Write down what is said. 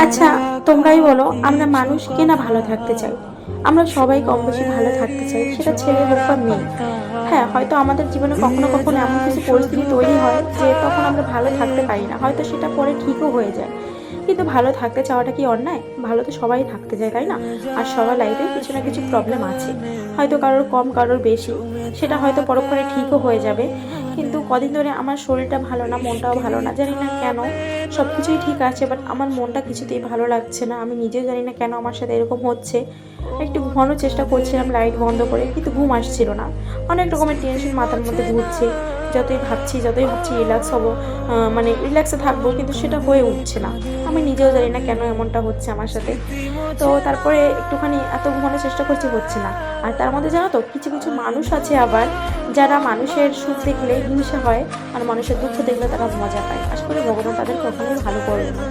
আচ্ছা, তোমরাই বলো, আমরা মানুষ কে না ভালো থাকতে চাই? আমরা সবাই কম বেশি ভালো থাকতে চাই, সেটা ছেলে হোক বা মেয়ে। হ্যাঁ, হয়তো আমাদের জীবনে কখনো কখনো এমন কিছু পরিস্থিতি তৈরি হয় যে তখন আমরা ভালো থাকতে পারি না, হয়তো সেটা পরে ঠিকও হয়ে যায়। কিন্তু ভালো থাকতে চাওয়াটা কি অন্যায়? ভালো তো সবাই থাকতে চায়, তাই না? আর সবার লাইফে কিছু না কিছু প্রবলেম আছে, হয়তো কারোর কম কারোর বেশি। সেটা হয়তো পরক্ষণে ঠিকও হয়ে যাবে। কিন্তু কদিন ধরে আমার শরীরটা ভালো না, মনটাও ভালো না, জানি না কেন। সব কিছুই ঠিক আছে, বাট আমার মনটা কিছুতেই ভালো লাগছে না। আমি নিজেও জানি না কেন আমার সাথে এরকম হচ্ছে। একটু ঘুমানোর চেষ্টা করছিলাম লাইট বন্ধ করে, কিন্তু ঘুম আসছিল না। অনেক রকমের টেনশন মাথার মধ্যে ঘুরছে। যতই ভাবছি রিল্যাক্স হবো, মানে রিল্যাক্সে থাকবো, কিন্তু সেটা হয়ে উঠছে না। আমি নিজেও জানি না কেন এমনটা হচ্ছে আমার সাথে। তো তারপরে একটুখানি এত ঘুমানোর চেষ্টা করছি, হচ্ছে না। আর তার মধ্যে জানো তো, কিছু কিছু মানুষ আছে আবার, যারা মানুষের সুখ দেখলে হিংসা হয়, আর মানুষের দুঃখ দেখলে তারা মজা পায়। আশা করি ভগবান তাদের কখনোই ভালো করবে না।